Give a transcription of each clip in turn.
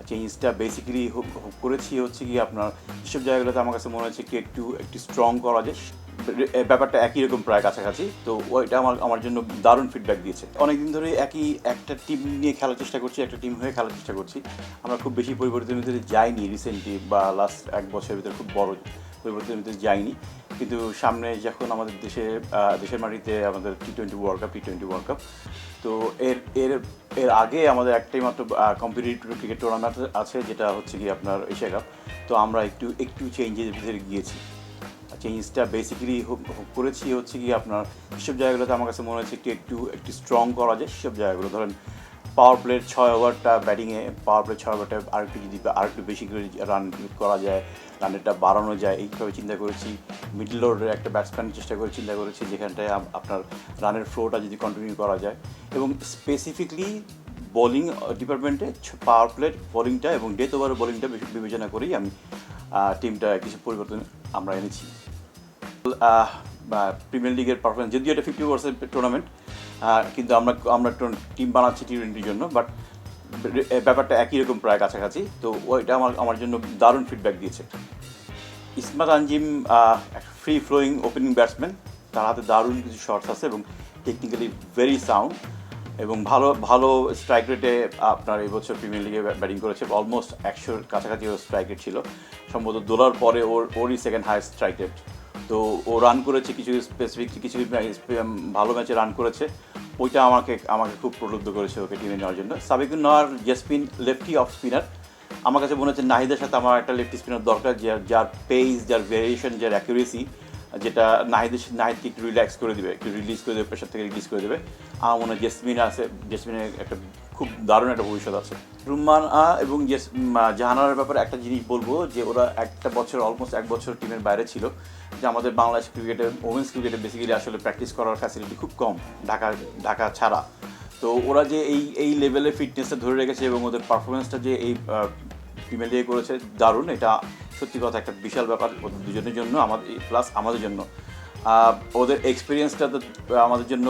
চেঞ্জটা বেসিক্যালি করেছি হচ্ছে কি আপনার যেসব জায়গাগুলোতে আমার কাছে মনে হচ্ছে কি একটু একটু স্ট্রং করা যায়, ব্যাপারটা একই রকম প্রায় কাছাকাছি। তো ওইটা আমার জন্য দারুণ ফিডব্যাক দিয়েছে। অনেকদিন ধরে একটা টিম নিয়ে খেলার চেষ্টা করছি, একটা টিম হয়ে খেলার চেষ্টা করছি। আমরা খুব বেশি পরিবর্তনের ভিতরে যাইনি রিসেন্টলি, বা লাস্ট এক বছরের ভিতরে খুব বড় পরিবর্তনের ভিতরে যাইনি। কিন্তু সামনে যখন আমাদের দেশের মাটিতে আমাদের টি-20 ওয়ার্ল্ড কাপ, তো এর এর এর আগে আমাদের একটাই মাত্র কম্পিটিটিভ ক্রিকেট টুর্নামেন্ট আছে, যেটা হচ্ছে কি আপনার এশিয়া কাপ। তো আমরা একটু চেঞ্জের ভিতরে গিয়েছি। চেঞ্জটা বেসিক্যালি করেছি হচ্ছে কি আপনার যেসব জায়গাগুলোতে আমার কাছে মনে হচ্ছে একটু স্ট্রং করা যায়, সেসব জায়গাগুলো ধরেন পাওয়ার প্লের 6 ওভারটা ব্যাটিংয়ে, পাওয়ার প্লের 6 ওভারটা আরেকটু বেশি করে রান করা যায়, রানেরটা বাড়ানো যায়, এইভাবে চিন্তা করেছি। মিডল অর্ডারের একটা ব্যাটসম্যানের চিন্তা করেছি, যেখানটায় আপনার রানের ফ্লোটা যদি কন্টিনিউ করা যায়। এবং স্পেসিফিকলি বোলিং ডিপার্টমেন্টে পাওয়ার প্লের বোলিংটা এবং ডেথ ওভারের বোলিংটা বিবেচনা করেই আমি টিমটা কিছু পরিবর্তন আমরা এনেছি। প্রিমিয়ার লিগের পারফরমেন্স যদিও এটা 50 ওভার্সের টুর্নামেন্ট, কিন্তু আমরা টিম বানাচ্ছি টি-20 জন্য, বাট ব্যাপারটা একই রকম প্রায় কাছাকাছি। তো ওইটা আমার জন্য দারুণ ফিডব্যাক দিয়েছে। Ismat Anjim free flowing opening batsman, তার হাতে দারুণ কিছু শটস আছে এবং টেকনিক্যালি ভেরি সাউন্ড, এবং ভালো স্ট্রাইক রেটে আপনার এই বছর প্রিমিয়ার লিগে ব্যাটিং করেছে। অলমোস্ট 100-র কাছাকাছি ওর স্ট্রাইক রেট ছিল, সম্ভবত দোলার পরে ওরই সেকেন্ড হাইয়েস্ট স্ট্রাইক রেট। তো ও রান করেছে কিছু ভালো ম্যাচে রান করেছে, ওইটা আমাকে খুব প্রলুব্ধ করেছে ওকে টিমে নেওয়ার জন্য। Sabikun Nawar Jespin lefty off spinner, আমার কাছে মনে হচ্ছে নাহিদের সাথে আমার একটা লেফটি স্পিনার দরকার, যার পেস, যার ভেরিয়েশন, যার অ্যাকুরেসি, যেটা নাহিদকে একটু রিল্যাক্স করে দেবে, একটু রিলিজ করে দেবে, প্রেশার থেকে রিলিজ করে দেবে। আমার মনে হয় জেসমিনের একটা খুব দারুণ একটা ভবিষ্যৎ আছে। রুম্মান এবং জাহানারার ব্যাপারে একটা জিনিস বলবো, যে ওরা অলমোস্ট 1 বছর টিমের বাইরে ছিল। যে আমাদের বাংলাদেশ ক্রিকেটে, ওমেন্স ক্রিকেটে বেসিক্যালি আসলে প্র্যাকটিস করার ফ্যাসিলিটি খুব কম ঢাকা ছাড়া। তো ওরা যে এই লেভেলে ফিটনেসটা ধরে রেখেছে এবং ওদের পারফরমেন্সটা যে এই প্রিমিয়ার লিগে করেছে দারুণ, এটা সত্যি কথা একটা বিশাল ব্যাপার ওদের দুজনের জন্য, প্লাস আমাদের জন্য। ওদের এক্সপিরিয়েন্সটা তো আমাদের জন্য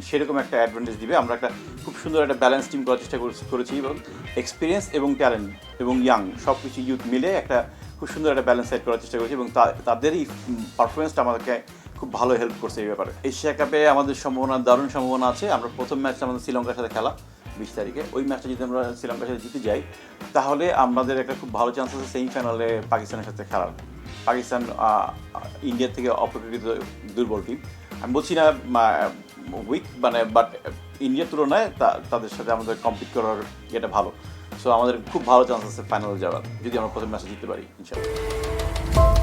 সেরকম একটা অ্যাডভান্টেজ দিবে। আমরা একটা খুব সুন্দর একটা ব্যালেন্স টিম করার চেষ্টা করেছি, এবং এক্সপিরিয়েন্স এবং ট্যালেন্ট এবং ইয়াং সব কিছু ইউথ মিলে একটা খুব সুন্দর একটা ব্যালেন্স সেট করার চেষ্টা করেছি, এবং তাদেরই পারফরমেন্সটা আমাদেরকে খুব ভালো হেল্প করছে এই ব্যাপারে। এশিয়া কাপে আমাদের দারুণ সম্ভাবনা আছে। আমরা প্রথম ম্যাচটা আমাদের শ্রীলঙ্কার সাথে খেলা 20 তারিখে, ওই ম্যাচটা যদি আমরা শ্রীলঙ্কার সাথে জিতে যাই, তাহলে আমাদের একটা খুব ভালো চান্স আছে সেমিফাইনালে পাকিস্তানের সাথে খেলার। পাকিস্তান ইন্ডিয়ার থেকে অপেক্ষাকৃত দুর্বল টিম, আমি বলছি না উইক, বাট ইন্ডিয়ার তুলনায় তাদের সাথে আমাদের কম্পিট করার ইয়েটা ভালো। সো আমাদের খুব ভালো চান্স আছে ফাইনালে যাওয়ার, যদি আমরা প্রথম ম্যাচে জিততে পারি ইনশাআল্লাহ।